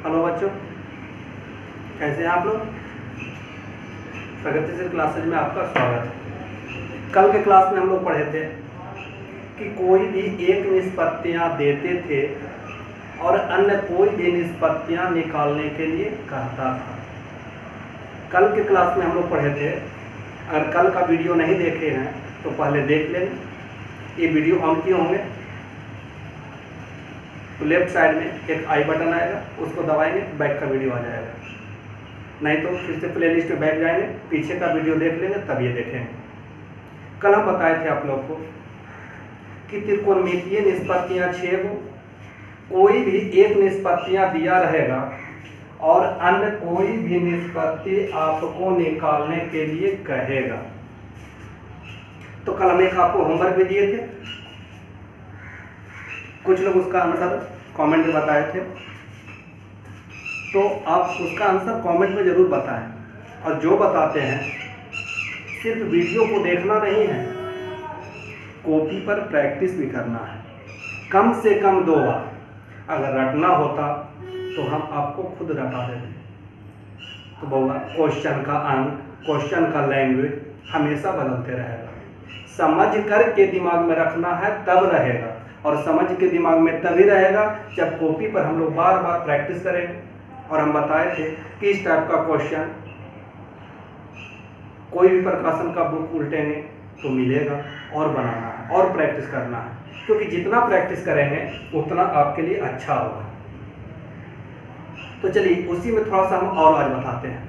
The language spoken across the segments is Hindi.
हेलो बच्चों, कैसे हैं आप लोग। प्रगतिशील क्लासेज में आपका स्वागत है। कल के क्लास में हम लोग पढ़े थे कि कोई भी एक निष्पत्तियाँ देते थे और अन्य कोई भी निष्पत्तियाँ निकालने के लिए कहता था। कल के क्लास में हम लोग पढ़े थे, अगर कल का वीडियो नहीं देखे हैं तो पहले देख लें। ये वीडियो ऑन किए होंगे तो लेफ्ट साइड में एक आई बटन आएगा, उसको दबाएंगे, बैक का वीडियो आ जाएगा। नहीं तो फिर से प्ले लिस्ट में बैठ जाएंगे, पीछे का वीडियो देख लेंगे, तब ये देखेंगे। कल हम बताए थे आप लोग को कि त्रिकोणमितीय निष्पत्तियाँ 6 को कोई भी एक निष्पत्तियाँ दिया रहेगा और अन्य कोई भी निष्पत्ति आपको निकालने के लिए कहेगा। तो कल हम एक आपको होमवर्क भी दिए थे, कुछ लोग उसका आंसर कमेंट में बताए थे, तो आप उसका आंसर कमेंट में ज़रूर बताएं। और जो बताते हैं सिर्फ वीडियो को देखना नहीं है, कॉपी पर प्रैक्टिस भी करना है, कम से कम 2 बार। अगर रटना होता तो हम आपको खुद रटा देते। तो बहुआ क्वेश्चन का अंक, क्वेश्चन का लैंग्वेज हमेशा बदलते रहेगा। समझ कर के दिमाग में रखना है तब रहेगा, और समझ के दिमाग में तभी रहेगा जब कॉपी पर हम लोग बार बार प्रैक्टिस करेंगे। और हम बताए थे कि इस टाइप का क्वेश्चन कोई भी प्रकाशन का बुक उल्टेंगे तो मिलेगा, और बनाना है और प्रैक्टिस करना है, क्योंकि जितना प्रैक्टिस करेंगे उतना आपके लिए अच्छा होगा। तो चलिए उसी में थोड़ा सा हम और आज बताते हैं।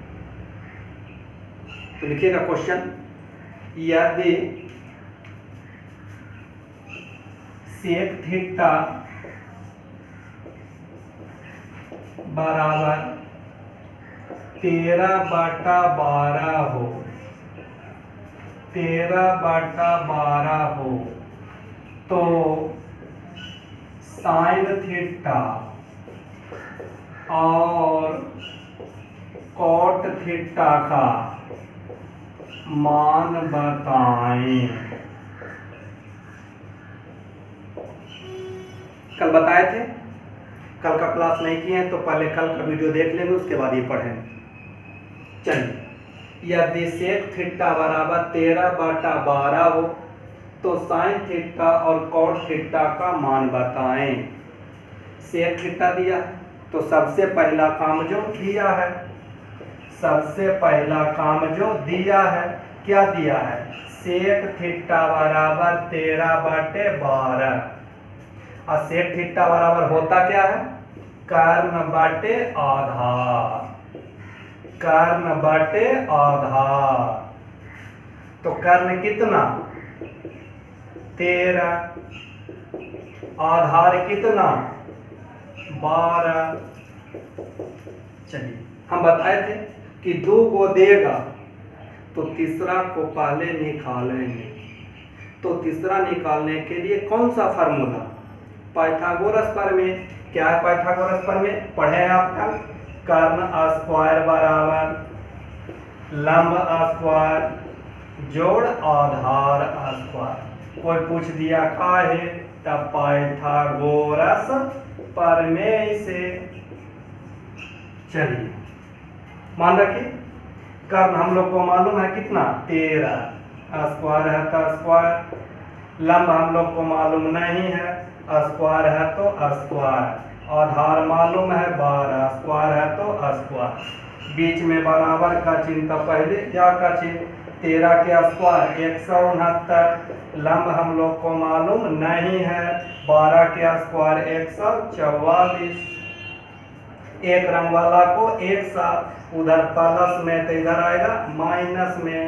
तो लिखिएगा क्वेश्चन, यदि सेक थीटा बराबर 13/12 हो, 13/12 हो, तो साइन थीटा और कॉट थीटा का मान बताएं। कल बताए थे, कल का क्लास नहीं किए हैं तो पहले कल का वीडियो देख लेंगे, उसके बाद ये पढ़ेंगे। चलिए, यदि सेक थीटा बराबर 13/12 हो तो साइन थीटा और कॉट थीटा का मान बताएं। सेक थीटा दिया तो सबसे पहला काम जो दिया है, सबसे पहला काम जो दिया है, क्या दिया है, सेक थीटा बराबर 13/12। और सेक थीटा बराबर होता क्या है, कर्ण बटे आधार, कर्ण बटे आधार। तो कर्ण कितना, 13, आधार कितना, 12। चलिए, हम बताए थे कि 2 को देगा तो तीसरा को पहले निकालेंगे। तो तीसरा निकालने के लिए कौन सा फार्मूला, पाइथागोरस प्रमेय। क्या है पाइथागोरस प्रमेय, पढ़े हैं आप कल, कर्ण स्क्वायर बराबर लंब स्क्वायर जोड़ आधार स्क्वायर। कोई पूछ दिया का है, तब पाइथागोरस प्रमेय से। चलिए मान रखिए, कर्ण हम लोग को मालूम है कितना, 13, स्क्वायर है तो स्क्वायर, लंब हम लोग को मालूम नहीं है, स्क्वायर है तो स्क्वायर, आधार मालूम है 12, स्क्वायर है तो स्क्वायर, बीच में बराबर का चिन्ह। तो पहले क्या का चिन्ह, 13 के स्क्वायर 169, लंब हम लोग को मालूम नहीं है, 12 के स्क्वायर 144। एक रंग वाला को एक साथ, उधर प्लस में तो इधर आएगा माइनस में,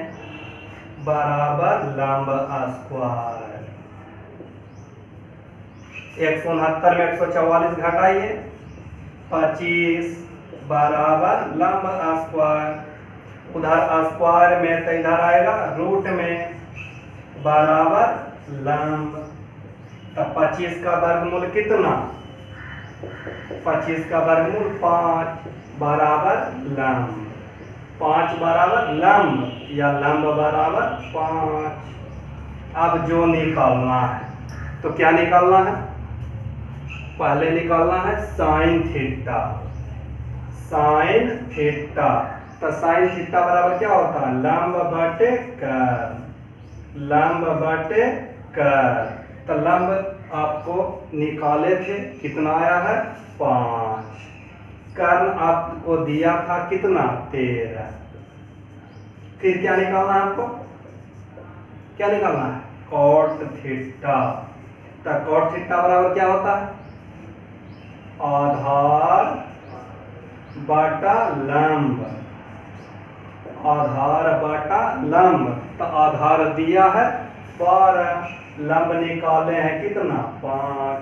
बराबर लंब स्क्वायर। 169 में 144 घटाइए, 25 बराबर लंब स्क्वायर। उधर स्क्वायर में तो इधर आएगा रूट में, बराबर लंब। तब 25 का वर्गमूल कितना, 25 का वर्गमूल 5 बराबर लंब, 5 बराबर लंब या लंब बराबर 5। अब जो निकालना है, तो क्या निकालना है, पहले निकालना है साइन थीटा। Sine theta. तो साइन थीटा बराबर क्या होता है, लंब बटे कर्ण, लंब बटे कर्ण। तो लंब आपको निकाले थे, कितना आया है 5, कर्ण आपको दिया था कितना 13। फिर क्या निकालना है आपको, क्या निकालना है, कॉट थीटा। तो कॉट थीटा बराबर क्या होता है, आधार बटा लंब, आधार बटा लंब। तो आधार दिया है 12, लंब निकाले हैं कितना 5।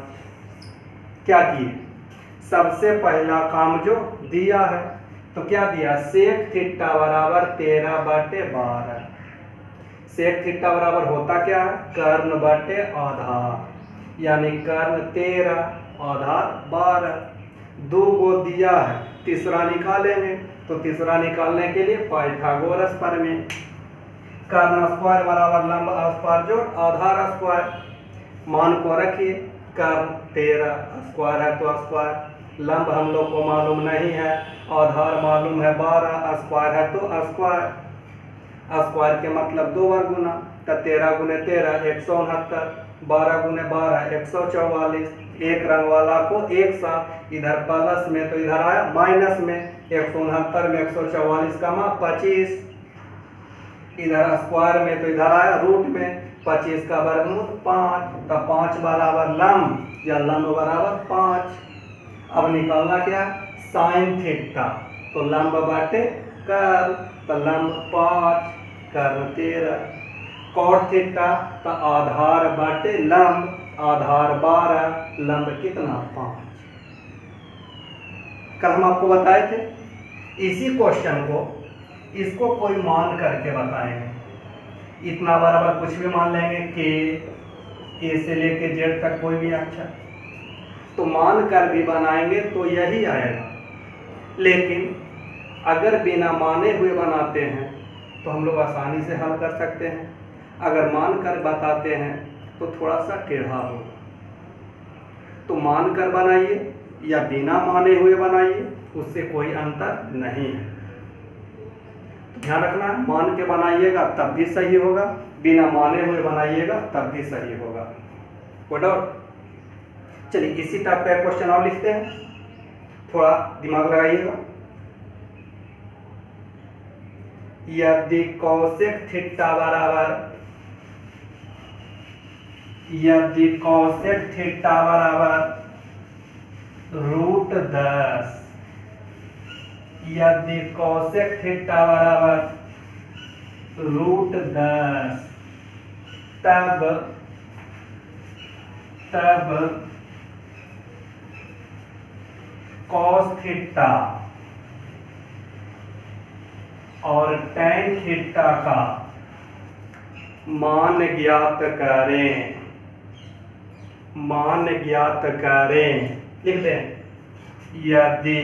क्या किए, सबसे पहला काम जो दिया है तो क्या दिया, सेक थीटा बराबर 13 बटे 12। सेक थीटा बराबर होता क्या है, कर्ण बटे आधार, यानी कर्ण 13 आधार 12। 2 को दिया है, तीसरा निकालेंगे। तो तीसरा निकालने के लिए पाइथागोरस प्रमेय, कर्ण स्क्वायर बराबर लंब स्क्वायर जोड़ आधार स्क्वायर। मान को रखिए, कर्ण 13 स्क्वायर है तो स्क्वायर, लंब हम लोग को मालूम नहीं है, आधार मालूम है 12, स्क्वायर है तो स्क्वायर। स्क्वायर के मतलब 2 बार गुना, तो 13 गुने 13 169, 12 गुने 12 144। एक रंग वाला को एक साथ, इधर प्लस में तो इधर आया माइनस में, 169 में 144 का मान 25, इधर स्क्वायर में तो इधर आया रूट में, 25 का वर्गमूल 5। तो 5 बराबर लंब या लंब बराबर 5। अब निकालना क्या, साइन थीटा। तो लंब बाटे कर्ण, तो लंब 5 कर्ण 13। कॉट थीटा, तो आधार बाटे लंब, आधार 12 लंब कितना 5। कल हम आपको बताए थे, इसी क्वेश्चन को इसको कोई मान करके बताएंगे। इतना बराबर कुछ भी मान लेंगे, के से लेके जेड तक कोई भी अक्षर, तो मान कर भी बनाएंगे तो यही आएगा। लेकिन अगर बिना माने हुए बनाते हैं तो हम लोग आसानी से हल कर सकते हैं, अगर मान कर बताते हैं तो थोड़ा सा टेढ़ा होगा। तो मान कर बनाइए या बिना माने हुए बनाइए, उससे कोई अंतर नहीं है। तो ध्यान रखना, मान के बनाइएगा तब भी सही होगा, बिना माने हुए बनाइएगा तब भी सही होगा। कोई डाउट? चलिए इसी टाइप का क्वेश्चन और लिखते हैं, थोड़ा दिमाग लगाइएगा। यदि कौशिक थीटा बराबर, यदि कौशिक थीटा बराबर √10, यदि कौशिक थीटा बराबर √10, तब कॉस थीटा और टैन थीटा का मान ज्ञात करें, मान ज्ञात करें। लिख दें, यदि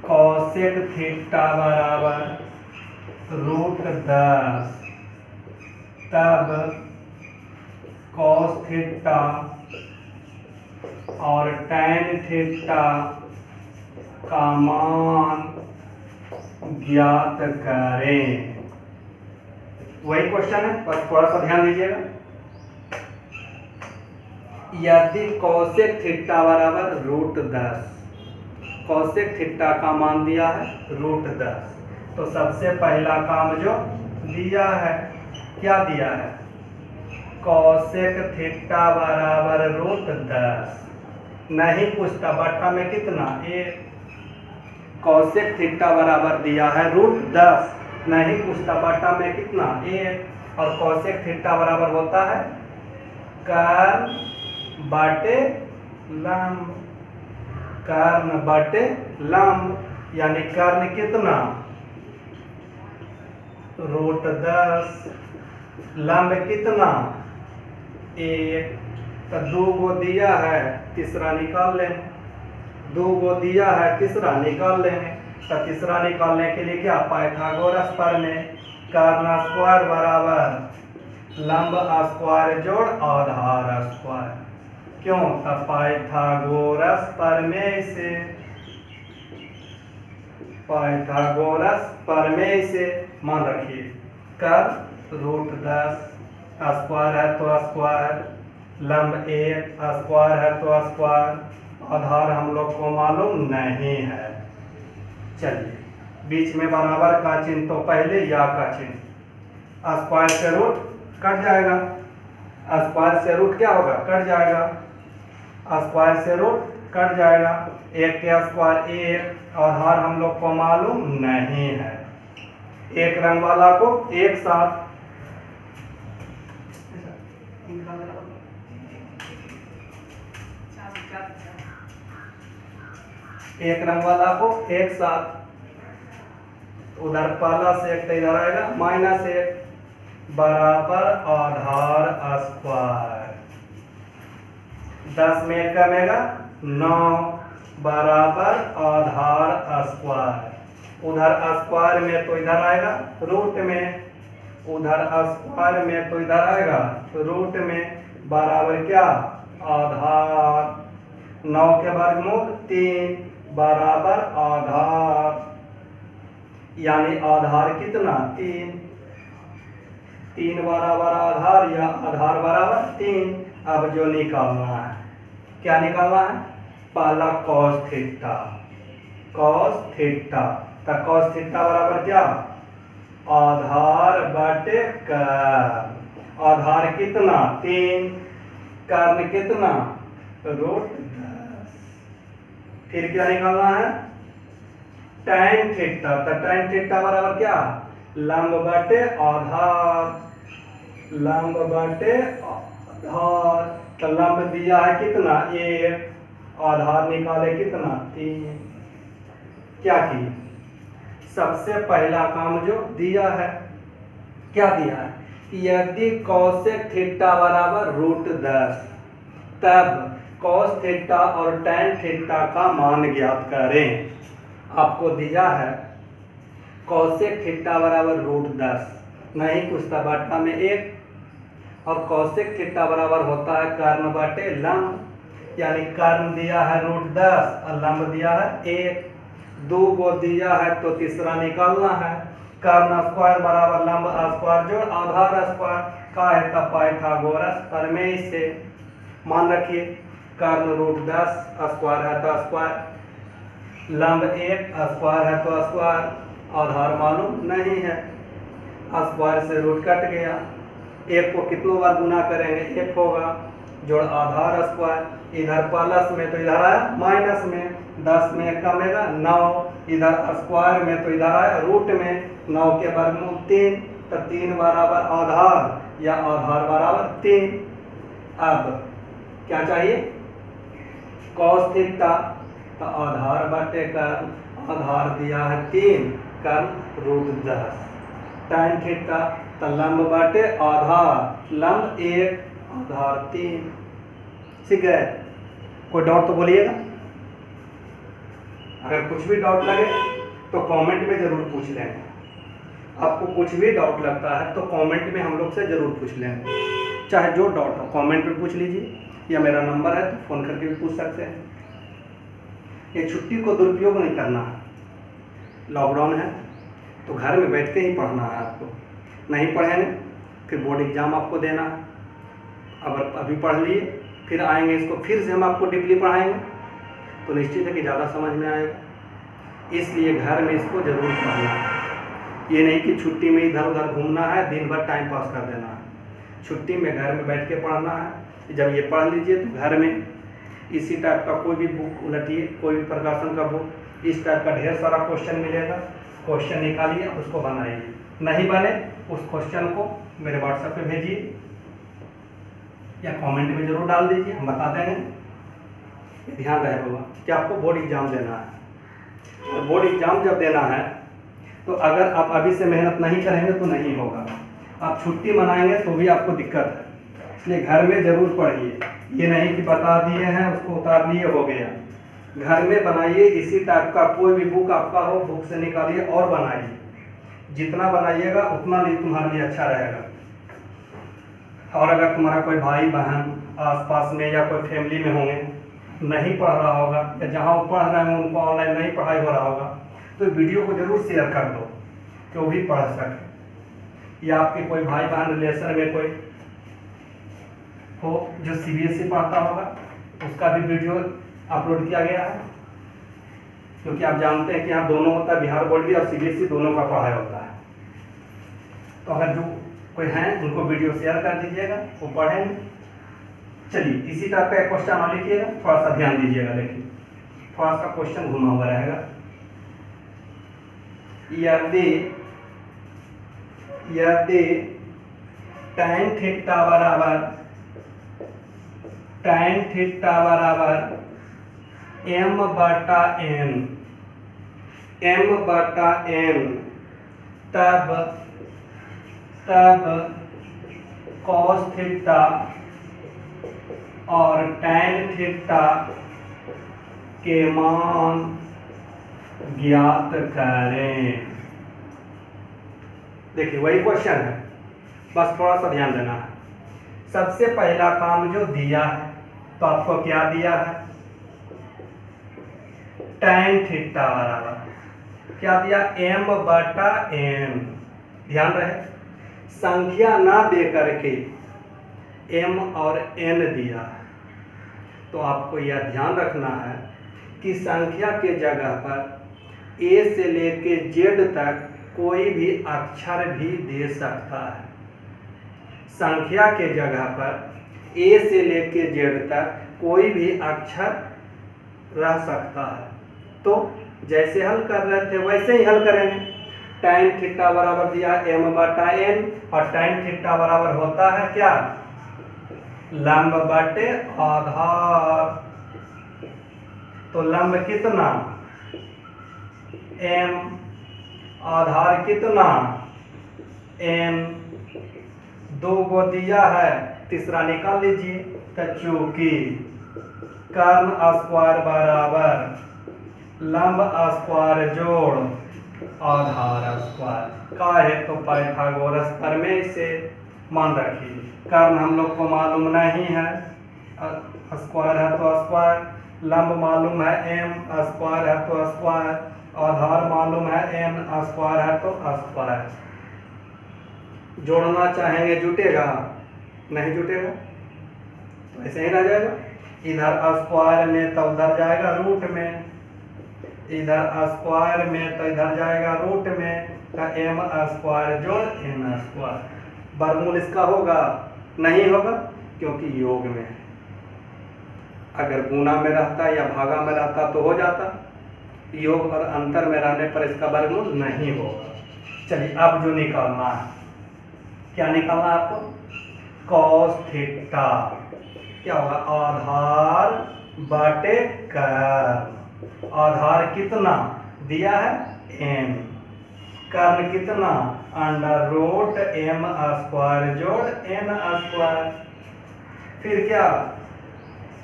कौशिक थीटा बराबर √10, तब कॉस थीटा और टैन थीटा का मान ज्ञात करें। वही क्वेश्चन है, बस थोड़ा सा ध्यान दीजिएगा। यदि कौशिक थीटा बराबर √10, कौशिक थीटा का मान दिया है √10, तो सबसे पहला काम जो दिया है, क्या दिया है, कौशिक थीटा बराबर √10, नहीं पूछता बटा में कितना 1, कौशिक थीटा बराबर दिया है √10, नहीं पूछता बटा में कितना 1, और कौशिक थीटा बराबर होता है कर्ण बाटे लंब, कर्ण बाटे लंब, यानी कर्ण कितना √10, लंब कितना 1। तो 2 को दिया है, तीसरा निकाल लें, 2 को दिया है, तीसरा निकाल लेंगे। तो तीसरा निकालने के लिए क्या, पाइथागोरस प्रमेय, कर्ण स्क्वायर बराबर लंब स्क्वायर जोड़ आधार स्क्वायर। क्यों, तो पाइथागोरस प्रमेय से, पाइथागोरस प्रमेय से मान रखिए कर √10 स्क्वायर है तो स्क्वायर, लंब 1 स्क्वायर है तो स्क्वायर, आधार हम लोग को मालूम नहीं है। चलिए बीच में बराबर का चिन्ह तो पहले या का चिन्ह, स्क्वायर से रूट कट जाएगा, स्क्वायर से रूट क्या होगा कट जाएगा, स्क्वायर से रूट कट जाएगा, 1 के स्क्वायर 1, आधार हम लोग को मालूम नहीं है। एक रंग वाला को एक साथ एक रंग वाला को एक साथ, उधर प्लस 1 तो इधर आएगा -1 बराबर आधार स्क्वायर, 10 में 1 कमेगा 9 बराबर आधार स्क्वायर, उधर स्क्वायर में तो इधर आएगा रूट में, उधर स्क्वायर में तो इधर आएगा रूट में, बराबर क्या आधार, 9 के वर्गमूल 3 बराबर आधार, यानी आधार कितना 3, 3 बराबर आधार या आधार बराबर 3। अब जो निकालना है क्या निकालना है, पहला cos थीटा, cos थीटा, तो cos थीटा बराबर क्या आधार बटे कर्ण, आधार कितना 3, कर्ण कितना √10। फिर क्या निकालना है tan थीटा, तो tan थीटा बराबर क्या लंब बटे आधार, लंब बटे आधार, तो लंब दिया है कितना 1, आधार निकाले कितना 3। क्या किए, सबसे पहला काम जो दिया है क्या दिया है, यदि कोसेक थीटा बराबर √10 तब cos थीटा और tan थीटा का मान ज्ञात करें। आपको दिया है कोसेक थीटा बराबर √10, नहीं कुछ था बटा में 1, और कोसेक थीटा बराबर होता है कर्ण बटे लंब, यानी कर्ण दिया है √10 और लंब दिया है 1, 2 को दिया है तो तीसरा निकालना है, कर्ण स्क्वायर बराबर लंब स्क्वायर जोड़ आधार स्क्वायर का है, तब पाइथागोरस प्रमेय से मान रखिए कर्ण √10 स्क्वायर है तो स्क्वायर, लंब 1 स्क्वायर है तो स्क्वायर, आधार मालूम नहीं है, स्क्वायर से रूट कट गया, 1 को कितनों बार गुना करेंगे 1 होगा, जोड़ आधार स्क्वायर, इधर प्लस में तो इधर आया माइनस में, 10 में 1 कमेगा 9, इधर स्क्वायर में तो इधर आया रूट में, 9 के वर्गमूल 3, तो 3 बराबर आधार या आधार बराबर 3। अब क्या चाहिए cos थीटा, तो आधार बटे कर्ण, आधार दिया है 3, कर्ण √10, tan थीटा तो लंब बटे आधार, लंब 1 आधार 3। ठीक है, कोई डाउट तो बोलिएगा, अगर कुछ भी डाउट लगे तो कमेंट में जरूर पूछ लेंगे, आपको कुछ भी डाउट लगता है तो कमेंट में हम लोग से जरूर पूछ लेंगे, चाहे जो डाउट हो कमेंट में पूछ लीजिए, या मेरा नंबर है तो फ़ोन करके भी पूछ सकते हैं। ये छुट्टी को दुरुपयोग नहीं करना है, लॉकडाउन है तो घर में बैठ के ही पढ़ना है आपको, नहीं पढ़ेंगे फिर बोर्ड एग्ज़ाम आपको देना है, अगर अभी पढ़ लिए फिर आएंगे इसको फिर से हम आपको डीपली पढ़ाएंगे तो निश्चित है कि ज़्यादा समझ में आएगा, इसलिए घर में इसको ज़रूर पढ़ना है। ये नहीं कि छुट्टी में इधर उधर घूमना है, दिन भर टाइम पास कर देना है, छुट्टी में घर में बैठ के पढ़ना है। जब ये पढ़ लीजिए तो घर में इसी टाइप का कोई भी बुक उलटिए, कोई भी प्रकाशन का बुक, इस टाइप का ढेर सारा क्वेश्चन मिलेगा, क्वेश्चन निकालिए उसको बनाइए, नहीं बने उस क्वेश्चन को मेरे व्हाट्सएप पे भेजिए या कमेंट में ज़रूर डाल दीजिए, हम बता देंगे। ध्यान रहे बाबा कि आपको बोर्ड एग्ज़ाम देना है, और बोर्ड एग्ज़ाम जब देना है तो अगर आप अभी से मेहनत नहीं करेंगे तो नहीं होगा, आप छुट्टी मनाएंगे तो भी आपको दिक्कत है, इसलिए घर में ज़रूर पढ़िए, ये नहीं कि बता दिए हैं उसको उतार लिए हो गया, घर में बनाइए, इसी टाइप का कोई भी बुक आपका हो बुक से निकालिए और बनाइए, जितना बनाइएगा उतना भी तुम्हारे लिए अच्छा रहेगा। और अगर तुम्हारा कोई भाई बहन आसपास में या कोई फैमिली में होंगे नहीं पढ़ रहा होगा, या जहाँ वो पढ़ रहे हैं उनको ऑनलाइन नहीं पढ़ाई हो रहा होगा, तो वीडियो को जरूर शेयर कर दो कि वो भी पढ़ सके, या आपके कोई भाई बहन रिलेशन में कोई हो जो CBSE पढ़ता होगा, उसका भी वीडियो अपलोड किया गया है। क्योंकि आप जानते हैं कि यहाँ दोनों होता है, बिहार बोर्ड भी और CBSE दोनों का पढ़ाई होता है। तो अगर जो कोई हैं उनको वीडियो शेयर कर दीजिएगा, वो पढ़ेंगे। चलिए इसी तरह का क्वेश्चन और लिखिएगा, थोड़ा सा ध्यान दीजिएगा, लेकिन थोड़ा सा क्वेश्चन घुमा हुआ रहेगा। यदि tan थीटा बराबर m/n, तब cos थीटा और tan थीटा के मान ज्ञात करें। देखिए वही क्वेश्चन है, बस थोड़ा सा ध्यान देना है। सबसे पहला काम जो दिया है, तो आपको क्या दिया है, tan थीटा बराबर क्या दिया, m/n। ध्यान रहे, संख्या ना दे करके m और n दिया, तो आपको यह ध्यान रखना है कि संख्या के जगह पर a से लेके z तक कोई भी अक्षर भी दे सकता है। संख्या के जगह पर a से लेके z तक कोई भी अक्षर रह सकता है। तो जैसे हल कर रहे थे वैसे ही हल करेंगे। tan थीटा बराबर दिया m/n, और tan थीटा बराबर होता है क्या, लंब बटे आधार। तो लंब कितना, m, आधार कितना, n। 2 को दिया है, तीसरा निकाल लीजिए। तो चूंकि कर्ण स्क्वायर बराबर लंब स्क्वायर जोड़ आधार स्क्वायर का है, तो पाइथागोरस प्रमेय से मान रखिए। कर्ण हम लोग को मालूम नहीं है, स्क्वायर है तो स्क्वायर, लंब मालूम है m, स्क्वायर है तो स्क्वायर, आधार मालूम है n, स्क्वायर है तो स्क्वायर। जोड़ना चाहेंगे जुटेगा, नहीं जुटेगा तो ऐसे ही रह जाएगा। इधर स्क्वायर में तो उधर जाएगा रूट में, इधर स्क्वायर में तो इधर जाएगा रूट में। तो m स्क्वायर जोड़ n स्क्वायर, वर्गमूल इसका होगा, नहीं होगा क्योंकि योग में है। अगर गुणा में रहता या भागा में रहता तो हो जाता, योग और अंतर में रहने पर इसका वर्गमूल नहीं होगा। चलिए अब जो निकालना है, क्या निकालना है आपको, cos थीटा क्या होगा, आधार बटे कर्ण। आधार कितना दिया है, m, कर्ण कितना, √m स्क्वायर जोड़ n स्क्वायर। फिर क्या,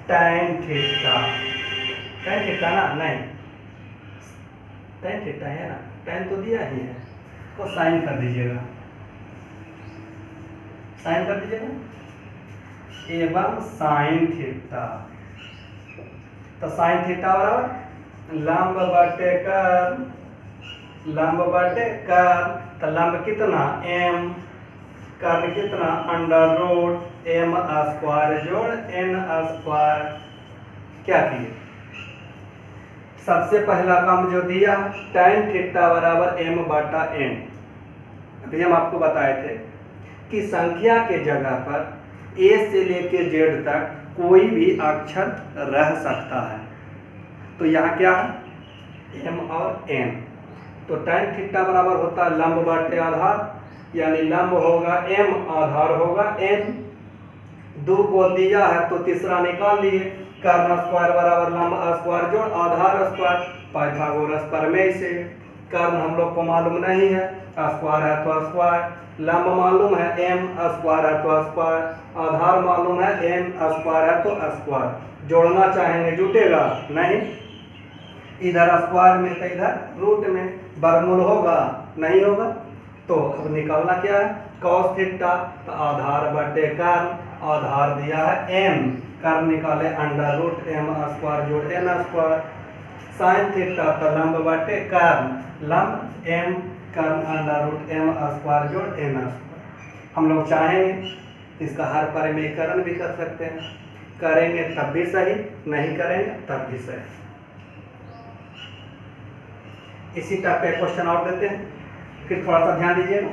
tan थीटा, tan थीटा ना, नहीं tan थीटा है ना, tan तो दिया ही है, तो साइन कर दीजिएगा, साइन कर दीजिएगा, एवं साइन थीटा। तो साइन थीटा बराबर लंब बटे कर्ण, लंब बटे कर्ण। तो लंब कितना m, कर्ण कितना √m स्क्वायर जोड़ n स्क्वायर। क्या किए, सबसे पहला काम जो दिया tan थीटा बराबर m/n। अभी हम आपको बताए थे कि संख्या के जगह पर a से लेके z तक कोई भी अक्षर रह सकता है। तो यहाँ क्या है, m और n। तो tan थीटा बराबर होता है लंब बटे आधार, यानी लंब होगा m, आधार होगा n। 2 को दिया है तो तीसरा निकाल लिए, कर्ण स्क्वायर बराबर लंब स्क्वायर जोड़ आधार स्क्वायर, पाइथागोरस प्रमेय से। कर्ण हम लोग को मालूम नहीं है, स्क्वायर है तो स्क्वायर, लंब मालूम है m, स्क्वायर है तो स्क्वायर, आधार मालूम है n, स्क्वायर है तो स्क्वायर। जोड़ना चाहेंगे जुटेगा, नहीं, इधर स्क्वायर में तो इधर रूट में, वर्गमूल होगा, नहीं होगा। तो अब निकालना क्या है, cos थीटा, तो आधार बटे कर्ण, आधार दिया है m, कर्ण निकाले √m स्क्वायर जोड़ n स्क्वायर। साइन थीटा तो लंब बाटे कर्ण लंब m कर्ण अंडर रूट m स्क्वायर जोड़ n स्क्वायर। हम लोग चाहेंगे इसका हर परिमेयकरण भी कर सकते हैं, करेंगे तब भी सही, नहीं करेंगे तब भी सही। इसी टाइप का क्वेश्चन और देते हैं, फिर थोड़ा सा ध्यान दीजिएगा,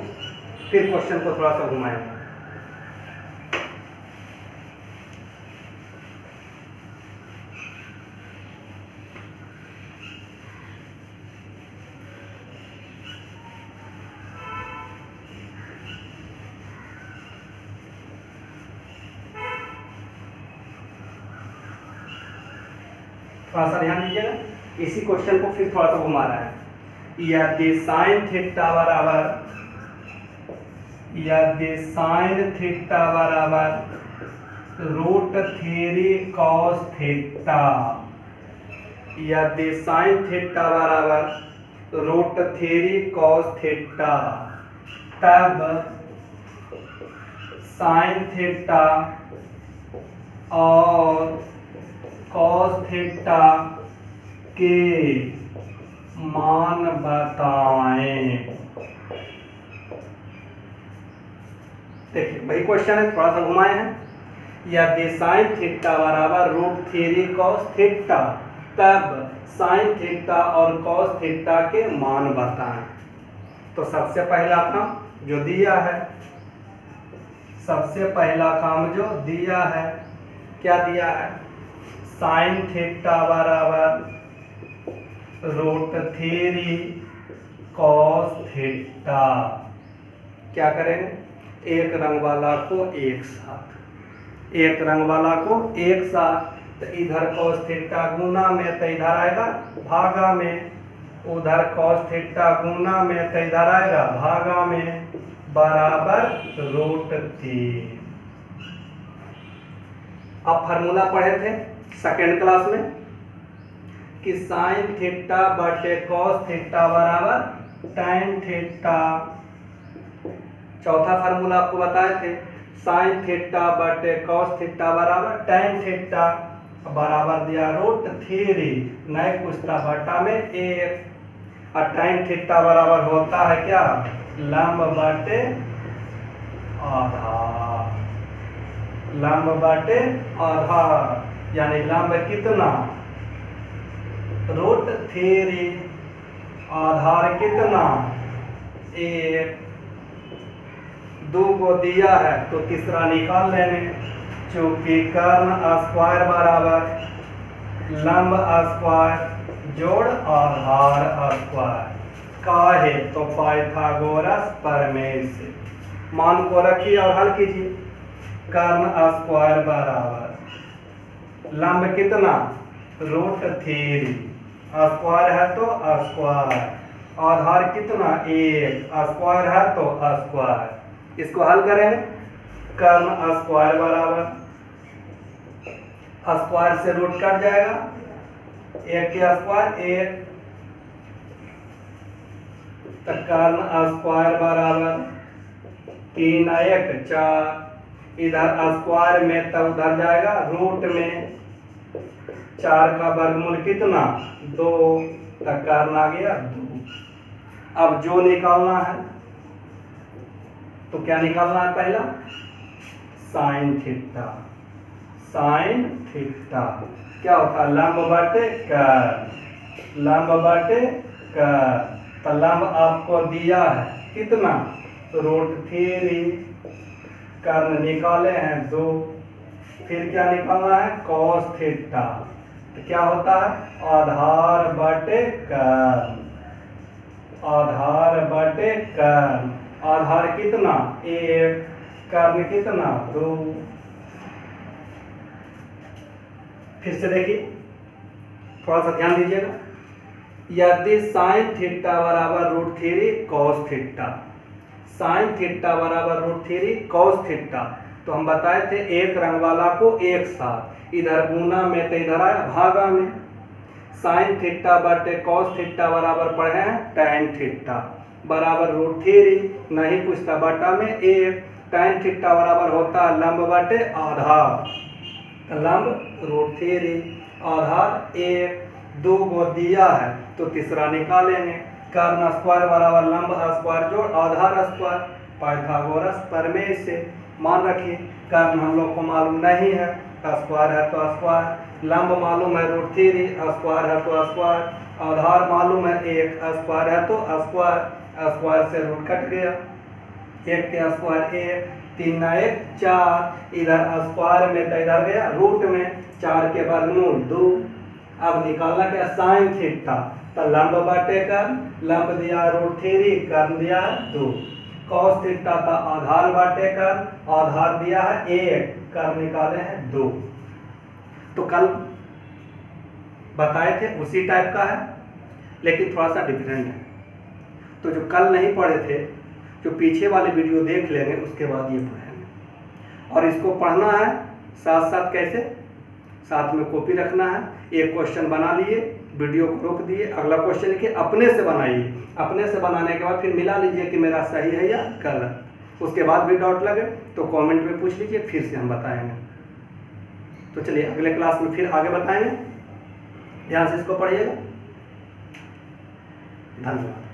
फिर क्वेश्चन को थोड़ा सा घुमाएंगे। थोड़ा सा ध्यान दीजिएगा, इसी क्वेश्चन को फिर थोड़ा सा घुमा रहा है। यदि साइन थीटा बराबर रूट 3 कॉस थीटा, यदि साइन थीटा बराबर रूट 3 कॉस थीटा, तब साइन थीटा और कॉस थीटा के मान बताएं। देखिए वही क्वेश्चन है, थोड़ा सा घुमाए हैं। यदि साइन थीटा बराबर रूट 3 कॉस थीटा, तब साइन थीटा और कॉस थीटा के मान बताएं। तो सबसे पहला काम जो दिया है, सबसे पहला काम जो दिया है, क्या दिया है? साइन थीटा बराबर रूट 3 कॉस थीटा। क्या करेंगे? एक रंग वाला को एक साथ, एक रंग वाला को एक साथ, तो इधर कॉस थीटा गुना में तो इधर आएगा भागा में, उधर कॉस थीटा गुना में तो इधर आएगा भागा में, बराबर रूट 3। अब फार्मूला पढ़े थे सेकेंड क्लास में कि साइन थीटा बटे कॉस थीटा बराबर टैन थीटा। चौथा फार्मूला आपको बताए थे, साइन थीटा बटे कॉस थीटा बराबर टैन थीटा, बराबर दिया रूट 3, नहीं पूछता बटा में 1, और टैन थीटा बराबर होता है क्या? लंब बटे आधार, लंब बटे आधार, यानी लंब कितना? रूट 3, आधार कितना? 1। 2 को दिया है तो तीसरा निकाल लेने, चूंकि कर्ण स्क्वायर बराबर लंब स्क्वायर जोड़ आधार स्क्वायर का है, तो पाइथागोरस प्रमेय से मान को रखिए और हल कीजिए। कर्ण स्क्वायर बराबर लंब कितना? रूट 3, स्क्वायर है तो स्क्वायर, आधार कितना? 1, स्क्वायर है तो स्क्वायर। इसको हल करेंगे, कर्ण स्क्वायर बराबर स्क्वायर से रूट कट जाएगा, 1 के स्क्वायर 1, तो कर्ण स्क्वायर बराबर 3 1 4, इधर स्क्वायर में तो उधर जाएगा रूट में, 4 का वर्गमूल कितना? 2, तक कर्ण आ गया 2। अब जो निकालना है तो क्या निकालना है? पहला साइन थीटा, साइन थीटा क्या होता है? लंब बटे कर्ण, लंब बटे कर्ण, तो लंब आपको दिया है कितना? रूट 3, कर्ण निकाले हैं 2, फिर क्या निकालना है? कॉस थीटा, तो क्या होता है? आधार बटे कर्ण, आधार बटे कर्ण, आधार कितना? 1, कर्ण कितना? 2। फिर से देखिए, थोड़ा सा ध्यान दीजिएगा। यदि साइन थीटा बराबर root 3 cos theta, sine theta बराबर रूट 3 कॉस थीटा, तो हम बताए थे एक रंग वाला को एक साथ, इधर गुना में तो इधर आया भागा में। साइन थीटा बटे कॉस थीटा बराबर पढ़े हैं टैन थीटा, बराबर रूट 3, नहीं पूछता बटा में 1, टैन थीटा बराबर होता है लंब बटे आधार, लंब रूट 3, आधार 1, 2 को दिया है तो तीसरा निकालेंगे। कर्ण स्क्वायर बराबर लंब स्क्वायर जोड़ आधार स्क्वायर, पाइथागोरस प्रमेय से। मान रखिए कर्ण हम लोग को मालूम नहीं है, स्क्वायर है तो स्क्वायर, लंब मालूम है √3, स्क्वायर है तो स्क्वायर, आधार मालूम है 1, स्क्वायर है तो स्क्वायर, स्क्वायर से रूट कट गया, 1 के स्क्वायर 1, 3 1 4, इधर स्क्वायर में तो इधर गया रूट में, 4 के वर्गमूल 2। अब निकालना क्या साइन थीटा, तो लंब बटे कर्ण, लंब दिया √3, कर्ण दिया है 2, कॉस थीटा था आधार बाटे कर्ण, आधार दिया है 1, कर्ण निकाले हैं 2। तो कल बताए थे उसी टाइप का है लेकिन थोड़ा सा डिफरेंट है। तो जो कल नहीं पढ़े थे, जो पीछे वाले वीडियो देख लेंगे उसके बाद ये पढ़ेंगे। और इसको पढ़ना है साथ साथ कैसे, साथ में कॉपी रखना है। एक क्वेश्चन बना लिए, वीडियो को रोक दिए, अगला क्वेश्चन लिखिए, अपने से बनाइए, अपने से बनाने के बाद फिर मिला लीजिए कि मेरा सही है या गलत। उसके बाद भी डाउट लगे तो कमेंट में पूछ लीजिए, फिर से हम बताएंगे। तो चलिए अगले क्लास में फिर आगे बताएंगे। ध्यान से इसको पढ़िएगा। धन्यवाद।